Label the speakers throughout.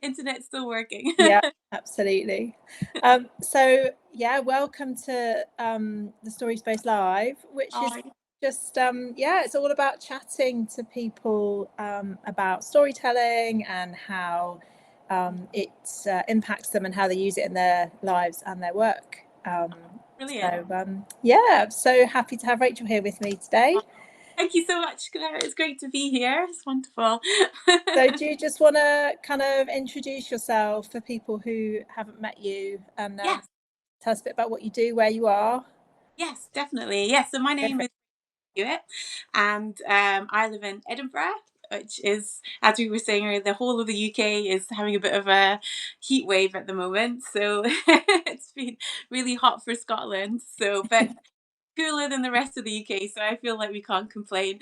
Speaker 1: Internet's still working.
Speaker 2: Yeah, absolutely. So yeah, welcome to the Story Space Live, which is
Speaker 1: Oh,
Speaker 2: just yeah, it's all about chatting to people about storytelling and how it impacts them and how they use it in their lives and their work.
Speaker 1: brilliant.
Speaker 2: So yeah, so happy to have Rachel here with me today.
Speaker 1: Thank you so much, Claire. It's great to be here. It's wonderful.
Speaker 2: So do you just want to kind of introduce yourself for people who haven't met you and
Speaker 1: Yes,
Speaker 2: tell us a bit about what you do, where you are?
Speaker 1: yes, definitely. Yes, so my name is Hewitt, and I live in Edinburgh, which is, as we were saying earlier, the whole of the UK is having a bit of a heat wave at the moment. So it's been really hot for Scotland. So, but cooler than the rest of the UK, so I feel like we can't complain.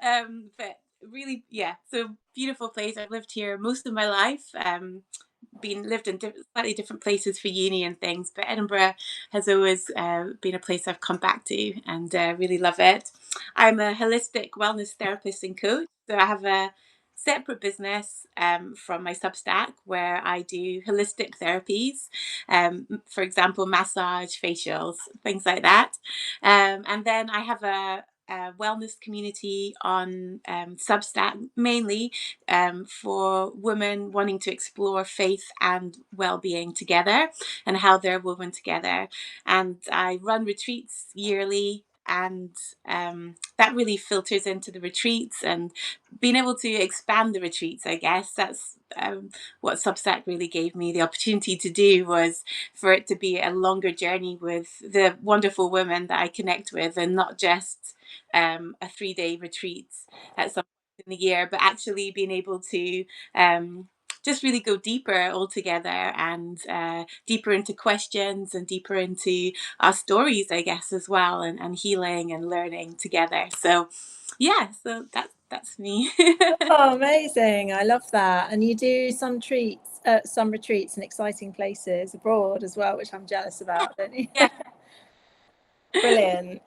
Speaker 1: Um, but really, yeah, so beautiful place. I've lived here most of my life. Lived in slightly different places for uni and things, but Edinburgh has always been a place I've come back to and really love it. I'm a holistic wellness therapist and coach, so I have a separate business from my Substack where I do holistic therapies, for example, massage, facials, things like that. And then I have a wellness community on Substack, mainly for women wanting to explore faith and well-being together and how they're woven together. And I run retreats yearly, and that really filters into the retreats and being able to expand the retreats. I guess that's what Substack really gave me the opportunity to do, was for it to be a longer journey with the wonderful women that I connect with, and not just a 3-day retreat at some point in the year, but actually being able to just really go deeper altogether, and deeper into questions and deeper into our stories, I guess, as well, and healing and learning together. So yeah, so that's me.
Speaker 2: Oh, amazing. I love that. And you do some retreats in exciting places abroad as well, which I'm jealous about, don't you?
Speaker 1: Yeah.
Speaker 2: Brilliant.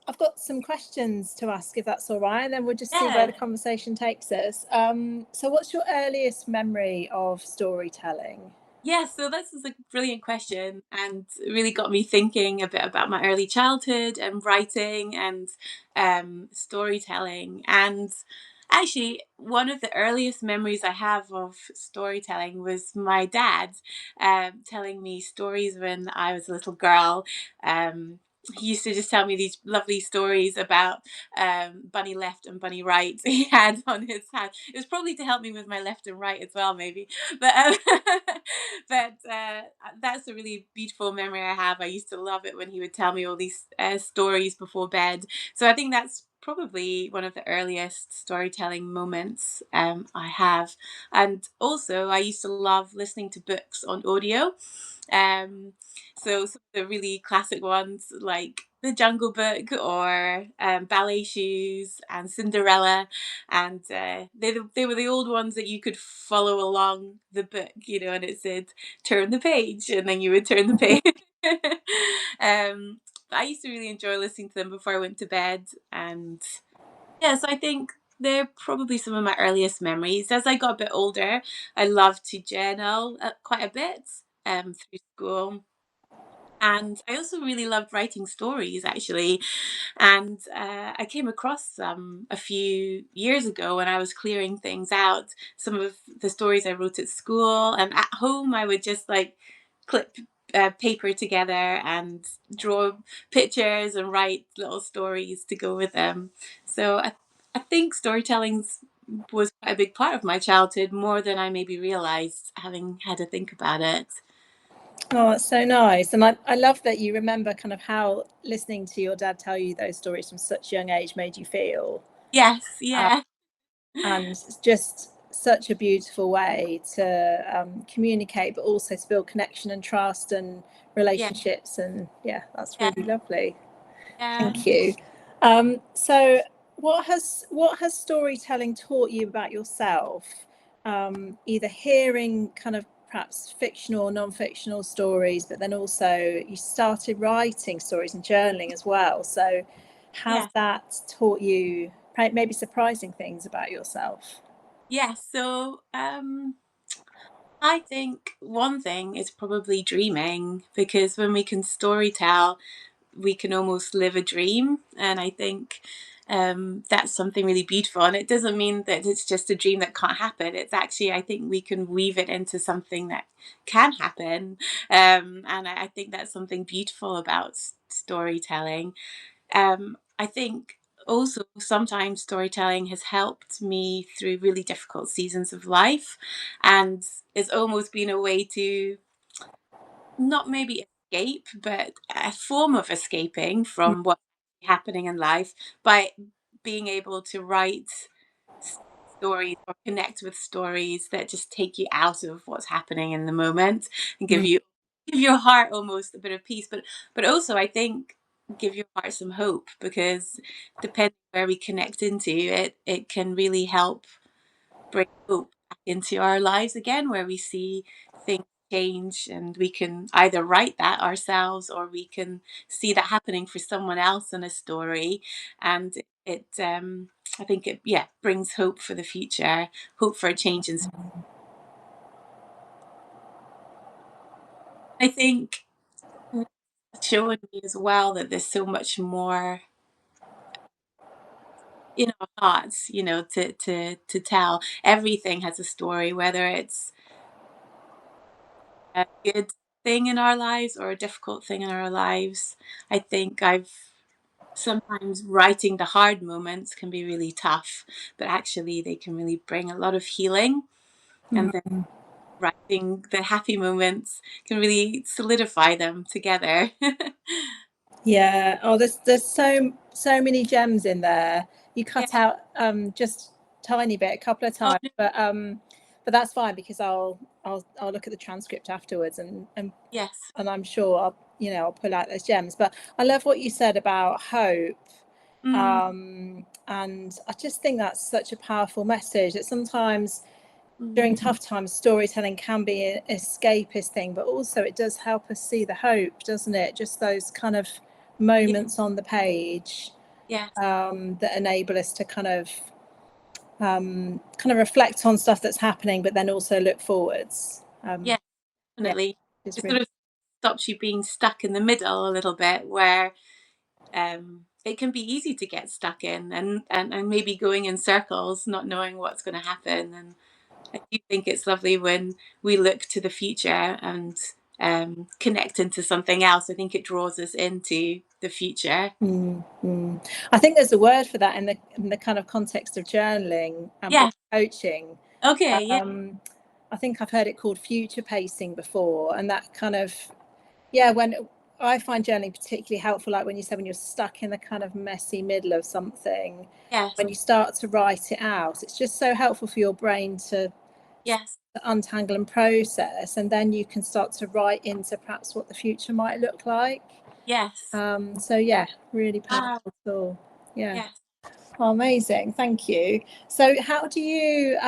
Speaker 2: I've got some questions to ask, if that's all right, and then we'll just see where the
Speaker 1: Yeah.
Speaker 2: conversation takes us. So what's your earliest memory of storytelling?
Speaker 1: Yeah, so this is a brilliant question, and really got me thinking a bit about my early childhood and writing and storytelling. And actually, one of the earliest memories I have of storytelling was my dad telling me stories when I was a little girl. He used to just tell me these lovely stories about bunny left and bunny right he had on his hand. It was probably to help me with my left and right as well, maybe. But but that's a really beautiful memory I have. I used to love it when he would tell me all these stories before bed. So I think that's probably one of the earliest storytelling moments I have. And also, I used to love listening to books on audio. Um, so some of the really classic ones like The Jungle Book, or Ballet Shoes and Cinderella, and they were the old ones that you could follow along the book, and it said turn the page, and then you would turn the page. I used to really enjoy listening to them before I went to bed, and yes, I think they're probably some of my earliest memories. As I got a bit older, I loved to journal quite a bit through school. And I also really loved writing stories, actually. And I came across some a few years ago when I was clearing things out. Some of the stories I wrote at school, and at home, I would just like clip paper together and draw pictures and write little stories to go with them. So I think storytelling was quite a big part of my childhood, more than I maybe realized, having had to think about it.
Speaker 2: Oh, it's so nice. And I love that you remember kind of how listening to your dad tell you those stories from such a young age made you feel.
Speaker 1: Yes,
Speaker 2: Uh,
Speaker 1: yeah,
Speaker 2: and it's just such a beautiful way to communicate, but also to build connection and trust and
Speaker 1: yeah,
Speaker 2: relationships. And yeah, that's
Speaker 1: yeah,
Speaker 2: really lovely.
Speaker 1: yeah.
Speaker 2: Thank you. So what has storytelling taught you about yourself? Either hearing kind of perhaps fictional or non-fictional stories, but then also you started writing stories and journaling as well. So has
Speaker 1: Yeah.
Speaker 2: that taught you maybe surprising things about yourself?
Speaker 1: Yeah, so I think one thing is probably dreaming, because when we can story tell, we can almost live a dream. And I think that's something really beautiful. And it doesn't mean that it's just a dream that can't happen. It's actually, I think we can weave it into something that can happen. And I think that's something beautiful about storytelling. I think also sometimes storytelling has helped me through really difficult seasons of life, and it's almost been a way to not maybe escape, but a form of escaping from what's happening in life by being able to write stories or connect with stories that just take you out of what's happening in the moment and
Speaker 2: Mm,
Speaker 1: give your heart almost a bit of peace, but also I think give your heart some hope, because depending where we connect into it, it can really help bring hope back into our lives again, where we see things change, and we can either write that ourselves or we can see that happening for someone else in a story. And I think it, yeah, brings hope for the future, hope for a change in. I think it's showing me as well that there's so much more in our hearts, to tell. Everything has a story, whether it's a good thing in our lives or a difficult thing in our lives. I think I've sometimes writing the hard moments can be really tough, but actually they can really bring a lot of healing. And then
Speaker 2: mm.
Speaker 1: writing the happy moments can really solidify them together.
Speaker 2: Yeah. Oh, there's so many gems in there. You cut
Speaker 1: Yeah.
Speaker 2: out just tiny bit a couple of
Speaker 1: Oh
Speaker 2: times,
Speaker 1: no.
Speaker 2: but that's fine because I'll look at the transcript afterwards
Speaker 1: Yes.
Speaker 2: and I'm sure I'll pull out those gems. But I love what you said about hope.
Speaker 1: Mm,
Speaker 2: And I just think that's such a powerful message that sometimes during
Speaker 1: mm,
Speaker 2: tough times, storytelling can be an escapist thing, but also it does help us see the hope, doesn't it? Just those kind of
Speaker 1: yeah.
Speaker 2: moments on the page
Speaker 1: Yes.
Speaker 2: that enable us to kind of reflect on stuff that's happening, but then also look forwards.
Speaker 1: Yeah.
Speaker 2: Yeah,
Speaker 1: Definitely.
Speaker 2: it's
Speaker 1: It
Speaker 2: really.
Speaker 1: sort of stops you being stuck in the middle a little bit, where it can be easy to get stuck in, and maybe going in circles, not knowing what's going to happen. And I do think it's lovely when we look to the future and connect into something else. I think it draws us into the future.
Speaker 2: I think there's a word for that in the kind of context of journaling and
Speaker 1: Yeah.
Speaker 2: probably coaching.
Speaker 1: Okay. Yeah.
Speaker 2: Um, I think I've heard it called future pacing before, and that kind of, yeah, when I find journaling particularly helpful, like when you said when you're stuck in the kind of messy middle of something,
Speaker 1: Yes.
Speaker 2: when you start to write it out, it's just so helpful for your brain to
Speaker 1: Yes.
Speaker 2: untangle and process, and then you can start to write into perhaps what the future might look like.
Speaker 1: Yes.
Speaker 2: So yeah, really
Speaker 1: Ah.
Speaker 2: powerful tool. Yeah.
Speaker 1: Yes.
Speaker 2: Oh, amazing. Thank you. So how do you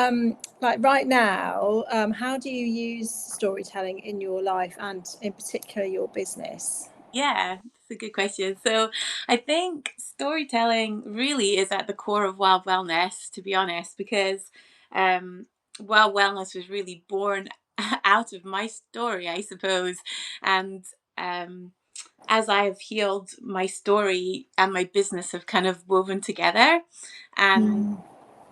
Speaker 2: like right now, how do you use storytelling in your life and in particular your business?
Speaker 1: Yeah, that's a good question. So I think storytelling really is at the core of Wild Wellness, to be honest, because um, Wild Wellness was really born out of my story, I suppose. And um, as I have healed, my story and my business have kind of woven together. And
Speaker 2: Mm,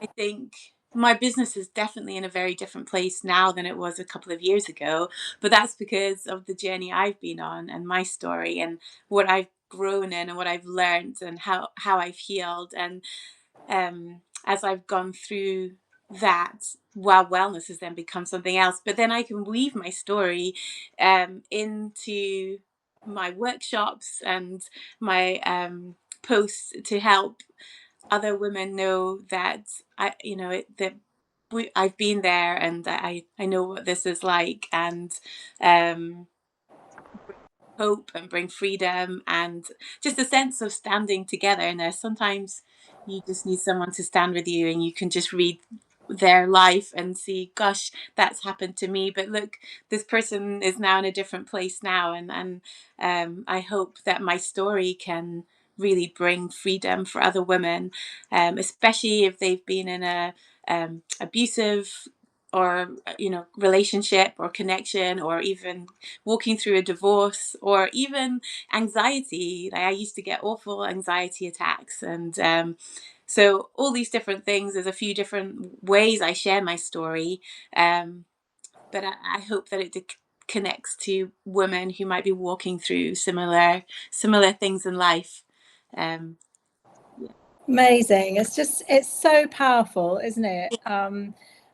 Speaker 1: I think my business is definitely in a very different place now than it was a couple of years ago. But that's because of the journey I've been on and my story and what I've grown in and what I've learned and how I've healed. And as I've gone through that, while wellness has then become something else. But then I can weave my story into my workshops and my posts to help other women know that I've been there, and that I know what this is like, and um, bring hope and bring freedom and just a sense of standing together. And there's sometimes you just need someone to stand with you, and you can just read their life and see, gosh, that's happened to me, but look, this person is now in a different place now. And I hope that my story can really bring freedom for other women, especially if they've been in a abusive or relationship or connection, or even walking through a divorce, or even anxiety. Like, I used to get awful anxiety attacks, and so all these different things. There's a few different ways I share my story, um, but I hope that it connects to women who might be walking through similar things in life. Um, yeah.
Speaker 2: Amazing. It's so powerful, isn't it?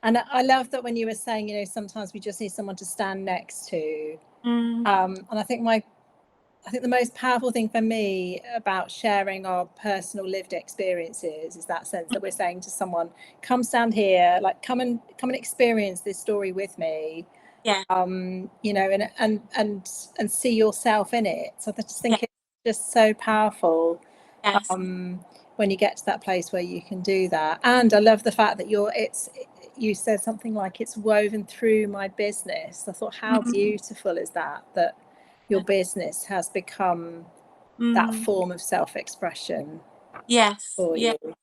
Speaker 2: And I love that when you were saying, sometimes we just need someone to stand next to.
Speaker 1: Mm,
Speaker 2: And I think the most powerful thing for me about sharing our personal lived experiences is that sense that we're saying to someone, come stand here, like come and experience this story with me.
Speaker 1: yeah.
Speaker 2: And see yourself in it. So I just
Speaker 1: Yeah.
Speaker 2: think it's just so powerful,
Speaker 1: Yes.
Speaker 2: um, when you get to that place where you can do that. And I love the fact that you said something like it's woven through my business. I thought, how
Speaker 1: Mm,
Speaker 2: beautiful is that your
Speaker 1: yeah.
Speaker 2: business has become that
Speaker 1: Mm,
Speaker 2: form of self-expression
Speaker 1: yes.
Speaker 2: for
Speaker 1: Yeah.
Speaker 2: you.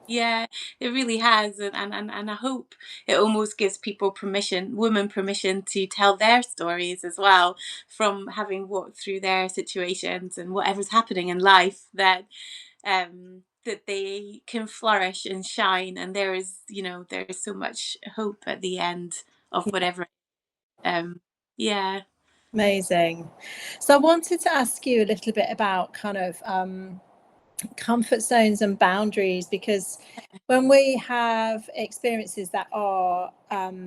Speaker 1: Yeah, it really has, and I hope it almost gives people permission, women permission to tell their stories as well, from having walked through their situations and whatever's happening in life, that they can flourish and shine, and there is so much hope at the end of whatever. Um, yeah,
Speaker 2: Amazing. So I wanted to ask you a little bit about kind of comfort zones and boundaries, because when we have experiences that are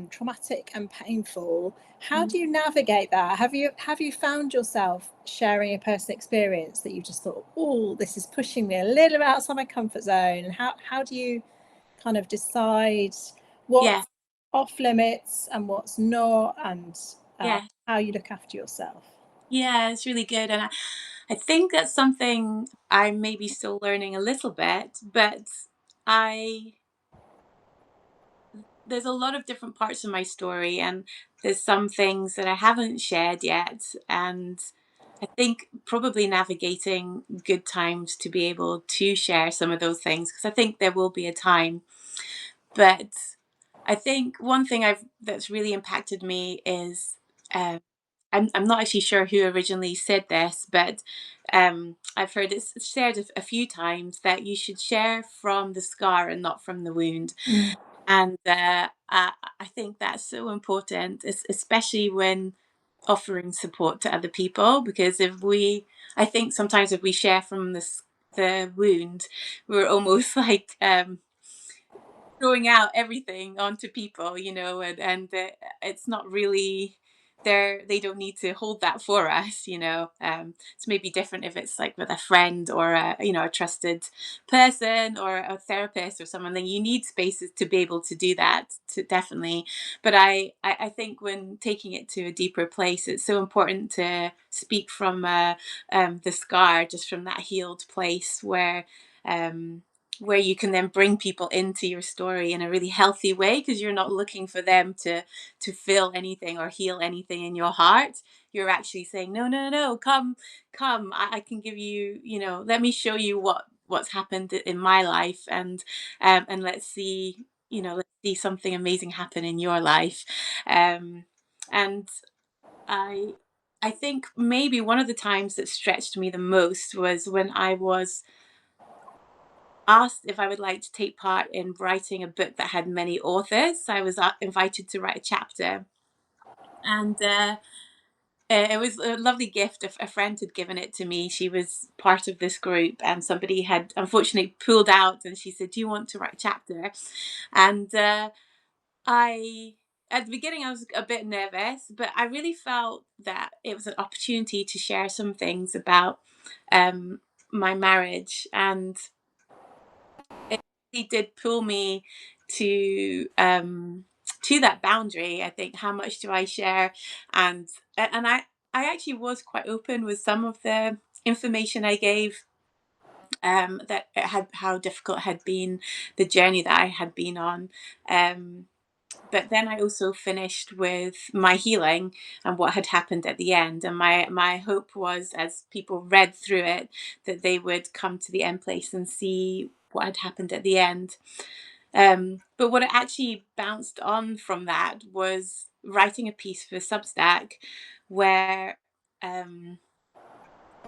Speaker 2: traumatic and painful, how
Speaker 1: mm,
Speaker 2: do you navigate that? Have you found yourself sharing a personal experience that you just thought, oh, this is pushing me a little bit outside my comfort zone? And how do you kind of decide
Speaker 1: yeah,
Speaker 2: what's off limits and what's not, and
Speaker 1: yeah.
Speaker 2: how you look after yourself?
Speaker 1: Yeah, it's really good. And I think that's something I'm maybe still learning a little bit, but I there's a lot of different parts of my story, and there's some things that I haven't shared yet. And I think probably navigating good times to be able to share some of those things, because I think there will be a time. But I think one thing that's really impacted me is, um, I'm not actually sure who originally said this, but I've heard it shared a few times that you should share from the scar and not from the wound.
Speaker 2: Mm.
Speaker 1: And I think that's so important, especially when offering support to other people, because I think sometimes if we share from the wound, we're almost like throwing out everything onto people, and it's not really they don't need to hold that for us. It's maybe different if it's like with a friend, or a trusted person, or a therapist or someone. Then you need spaces to be able to do that, to definitely. But I think when taking it to a deeper place, it's so important to speak from the scar, just from that healed place, um where you can then bring people into your story in a really healthy way, because you're not looking for them to feel anything or heal anything in your heart. You're actually saying, no, no, no, come, I can give you, let me show you what's happened in my life, and let's see something amazing happen in your life. Um and I think maybe one of the times that stretched me the most was when I was asked if I would like to take part in writing a book that had many authors. I was invited to write a chapter, and it was a lovely gift. A friend had given it to me. She was part of this group, and somebody had unfortunately pulled out. And she said, "Do you want to write a chapter?" And I. At the beginning, I was a bit nervous, but I really felt that it was an opportunity to share some things about um, my marriage, and it really did pull me to that boundary. I think, how much do I share? And I actually was quite open with some of the information I gave, that it had how difficult had been the journey that I had been on. um But then I also finished with my healing and what had happened at the end. And my hope was, as people read through it, that they would come to the end place and see what had happened at the end. But what it actually bounced on from that was writing a piece for Substack where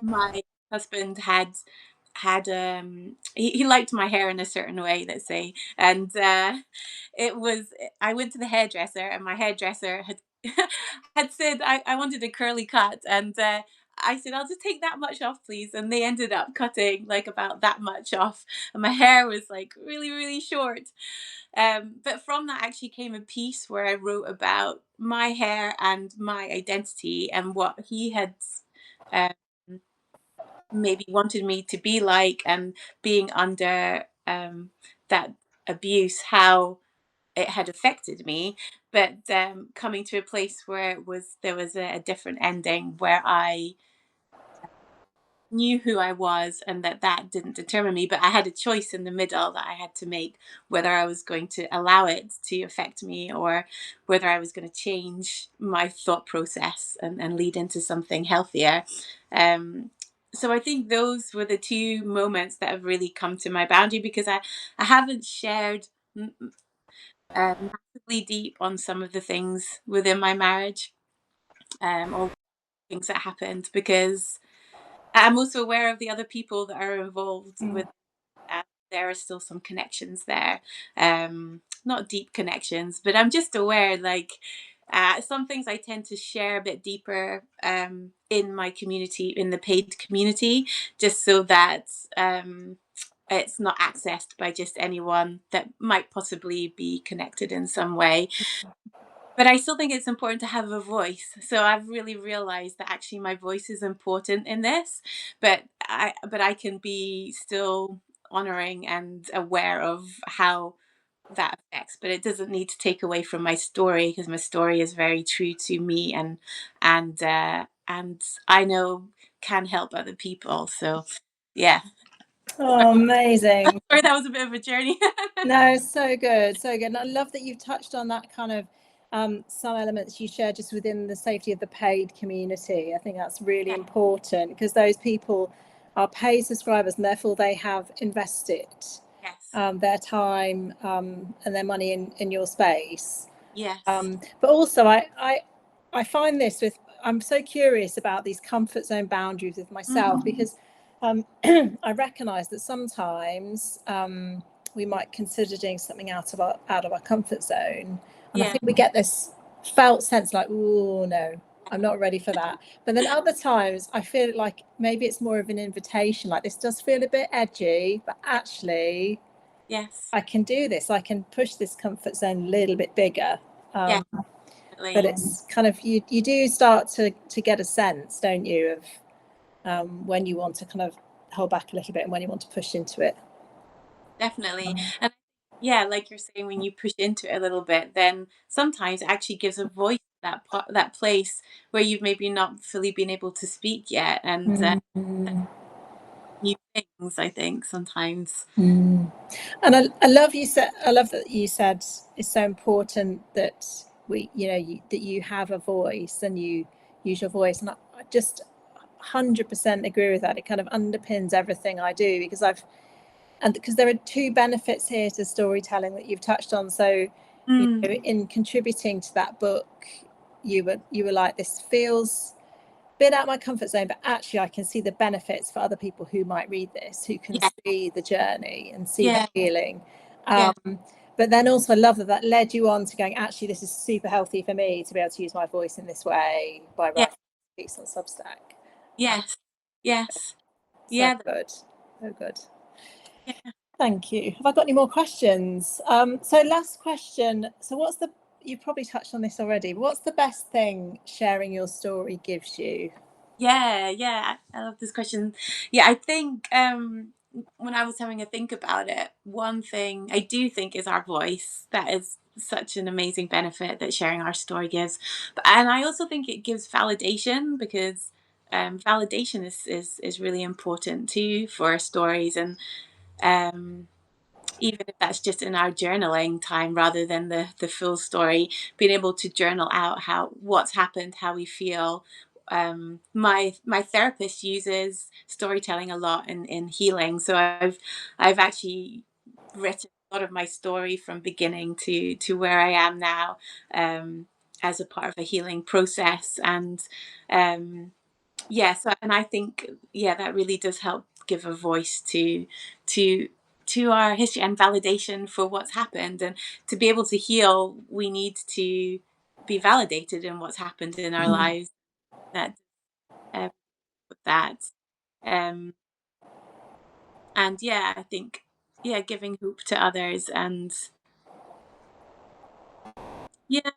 Speaker 1: my husband he liked my hair in a certain way, let's say, and it was I went to the hairdresser, and my hairdresser had had said I wanted a curly cut, and I said, I'll just take that much off, please. And they ended up cutting like about that much off. And my hair was like really, really short. But from that actually came a piece where I wrote about my hair and my identity and what he had um, maybe wanted me to be like, and being under that abuse, how it had affected me. But coming to a place where there was a different ending, where I knew who I was, and that didn't determine me, but I had a choice in the middle that I had to make, whether I was going to allow it to affect me, or whether I was going to change my thought process and lead into something healthier. Um, so I think those were the two moments that have really come to my boundary, because I haven't shared massively deep on some of the things within my marriage, or things that happened, because I'm also aware of the other people that are involved
Speaker 2: Mm.
Speaker 1: with. There are still some connections there, not deep connections, but I'm just aware. Like some things I tend to share a bit deeper in my community, in the paid community, just so that it's not accessed by just anyone that might possibly be connected in some way. But I still think it's important to have a voice. So I've really realized that actually my voice is important in this, but I can be still honoring and aware of how that affects. But it doesn't need to take away from my story, because my story is very true to me, and I know can help other people. So yeah.
Speaker 2: Oh, amazing.
Speaker 1: Sorry, that was a bit of a journey.
Speaker 2: No, so good, so good. And I love that you've touched on that kind of some elements you share just within the safety of the paid community. I think that's really
Speaker 1: Yeah.
Speaker 2: important, because those people are paid subscribers, and therefore they have invested
Speaker 1: Yes.
Speaker 2: their time and their money in your space.
Speaker 1: Yes.
Speaker 2: But also, I find this with, I'm so curious about these comfort zone boundaries with myself, because I recognise that sometimes we might consider doing something out of our comfort zone, and I
Speaker 1: Yeah.
Speaker 2: think we get this felt sense like, oh no, I'm not ready for that. But then other times I feel like maybe it's more of an invitation, like this does feel a bit edgy, but actually
Speaker 1: Yes.
Speaker 2: I can do this. I can push this comfort zone a little bit bigger.
Speaker 1: Yeah.
Speaker 2: Um, but
Speaker 1: Definitely.
Speaker 2: it's kind of, you do start to get a sense, don't you, of when you want to kind of hold back a little bit and when you want to push into it.
Speaker 1: Definitely. And yeah, like you're saying, when you push into it a little bit, then sometimes it actually gives a voice to that place where you've maybe not fully been able to speak yet, and
Speaker 2: Mm.
Speaker 1: new things. I think sometimes.
Speaker 2: Mm. And I love you said, I love that you said it's so important that that you have a voice and you use your voice, and I just 100% agree with that. It kind of underpins everything I do, because because there are two benefits here to storytelling that you've touched on. So
Speaker 1: Mm,
Speaker 2: in contributing to that book, you were like, this feels a bit out of my comfort zone, but actually I can see the benefits for other people who might read this, who can
Speaker 1: yeah.
Speaker 2: see the journey and see the
Speaker 1: Yeah.
Speaker 2: healing.
Speaker 1: Yeah.
Speaker 2: But then also I love that led you on to going, actually this is super healthy for me to be able to use my voice in this way by
Speaker 1: Yeah.
Speaker 2: writing a piece on Substack.
Speaker 1: Yes. Yes.
Speaker 2: So
Speaker 1: Yeah.
Speaker 2: good, so good.
Speaker 1: Yeah.
Speaker 2: Thank you. Have I got any more questions? So last question. So you've probably touched on this already, but what's the best thing sharing your story gives you?
Speaker 1: Yeah, yeah, I love this question. Yeah, I think when I was having a think about it, one thing I do think is our voice. That is such an amazing benefit that sharing our story gives. And I also think it gives validation, because validation is really important too for our stories. And um even if that's just in our journaling time rather than the full story, being able to journal out how what's happened, how we feel. My therapist uses storytelling a lot in healing, so I've actually written a lot of my story from beginning to where I am now, as a part of a healing process. And yes, and I think, yeah, that really does help give a voice to to our history and validation for what's happened. And to be able to heal, we need to be validated in what's happened in our
Speaker 2: Mm.
Speaker 1: lives. That uh, with that, um, and yeah, I think, yeah, giving hope to others. And yeah,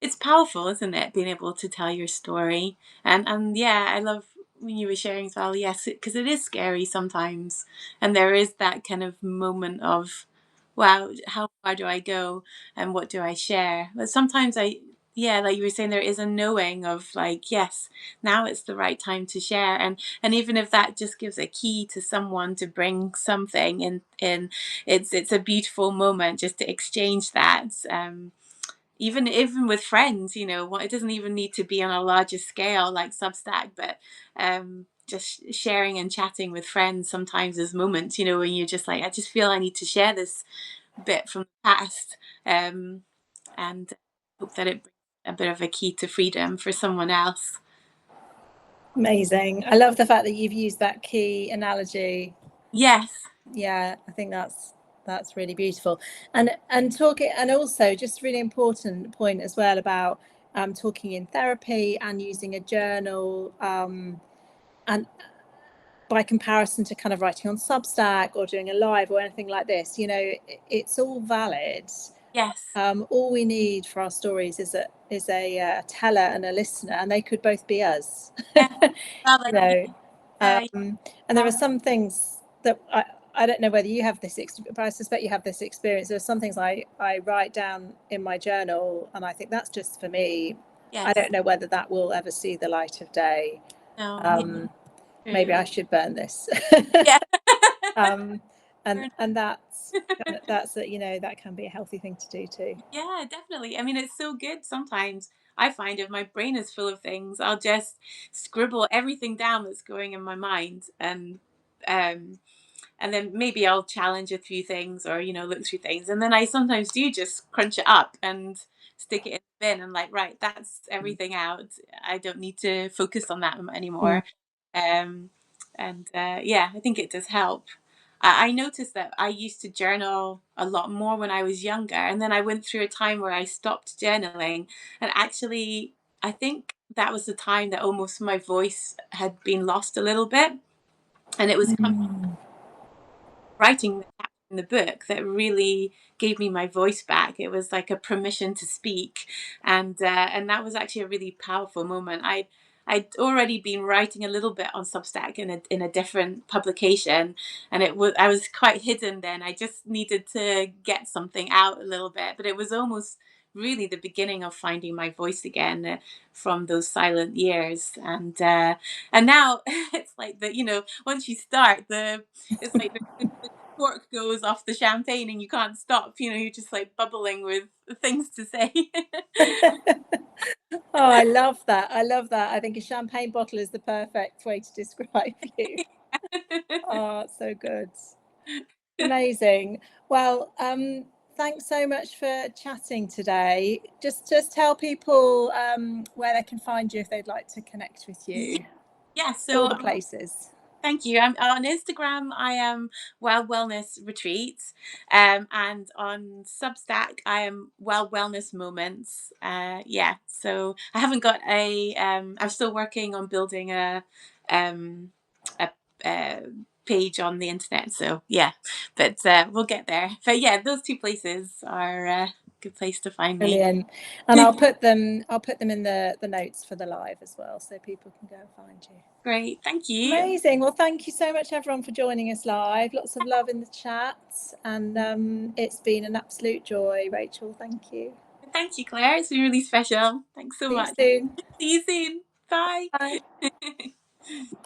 Speaker 1: it's powerful, isn't it? Being able to tell your story. And yeah, I love when you were sharing as well. Yes, because it is scary sometimes, and there is that kind of moment of, wow, how far do I go, and what do I share? But sometimes yeah, like you were saying, there is a knowing of like, yes, now it's the right time to share. And even if that just gives a key to someone to bring something in, it's a beautiful moment just to exchange that. Even with friends, it doesn't even need to be on a larger scale like Substack, but just sharing and chatting with friends sometimes is moments, when you're just like, I just feel I need to share this bit from the past, and hope that it brings a bit of a key to freedom for someone else.
Speaker 2: Amazing. I love the fact that you've used that key analogy.
Speaker 1: Yes.
Speaker 2: Yeah, I think that's really beautiful. And talking, and also just really important point as well about talking in therapy and using a journal, and by comparison to kind of writing on Substack or doing a live or anything like this, it's all valid.
Speaker 1: Yes.
Speaker 2: All we need for our stories is a teller and a listener, and they could both be us.
Speaker 1: Yeah.
Speaker 2: you
Speaker 1: Valid.
Speaker 2: know,
Speaker 1: Yeah.
Speaker 2: and there are some things that I don't know whether you have this, but I suspect you have this experience. There are some things I write down in my journal, and I think that's just for me. I
Speaker 1: Yes.
Speaker 2: don't know whether that will ever see the light of day.
Speaker 1: No. Yeah.
Speaker 2: Um, Maybe
Speaker 1: True.
Speaker 2: I should burn this.
Speaker 1: Yeah.
Speaker 2: um, and
Speaker 1: Fair
Speaker 2: and that's that, that can be a healthy thing to do too.
Speaker 1: Yeah, definitely. I mean, it's so good sometimes. I find if my brain is full of things, I'll just scribble everything down that's going in my mind, um and then maybe I'll challenge a few things, or look through things, and then I sometimes do just crunch it up and stick it in the bin and like, right, that's everything out. I don't need to focus on that
Speaker 2: Mm.
Speaker 1: anymore. Um, and yeah, I think it does help. I noticed that I used to journal a lot more when I was younger, and then I went through a time where I stopped journaling, and actually, I think that was the time that almost my voice had been lost a little bit, and it was
Speaker 2: Mm.
Speaker 1: writing the chapter in the book that really gave me my voice back. It was like a permission to speak, and that was actually a really powerful moment. I'd already been writing a little bit on Substack in a different publication, and I was quite hidden then. I just needed to get something out a little bit, but it was almost really the beginning of finding my voice again, from those silent years. And now it's like once you start, the it's like the cork goes off the champagne and you can't stop. You're just like bubbling with things to say.
Speaker 2: Oh, I love that. I love that. I think a champagne bottle is the perfect way to describe you. Oh, so good. Amazing. Well, thanks so much for chatting today. Just tell people where they can find you if they'd like to connect with
Speaker 1: Yeah,
Speaker 2: you.
Speaker 1: yeah.
Speaker 2: All
Speaker 1: So
Speaker 2: the places.
Speaker 1: thank you. I'm on Instagram. I am Well Wellness Retreats, and on Substack I am Well Wellness Moments. Yeah. So I haven't got a. I'm still working on building um, a, a page on the internet. So yeah, but we'll get there. But yeah, those two places are a good place to find me.
Speaker 2: Brilliant. And I'll put them in the notes for the live as well, so people can go and find you.
Speaker 1: Great. Thank you.
Speaker 2: Amazing. Well, thank you so much, everyone, for joining us live. Lots of love in the chat, and it's been an absolute joy. Rachel, thank you.
Speaker 1: Thank you, Claire. It's been really special. Thanks so
Speaker 2: See you
Speaker 1: much.
Speaker 2: soon.
Speaker 1: See you soon. Bye.
Speaker 2: Bye.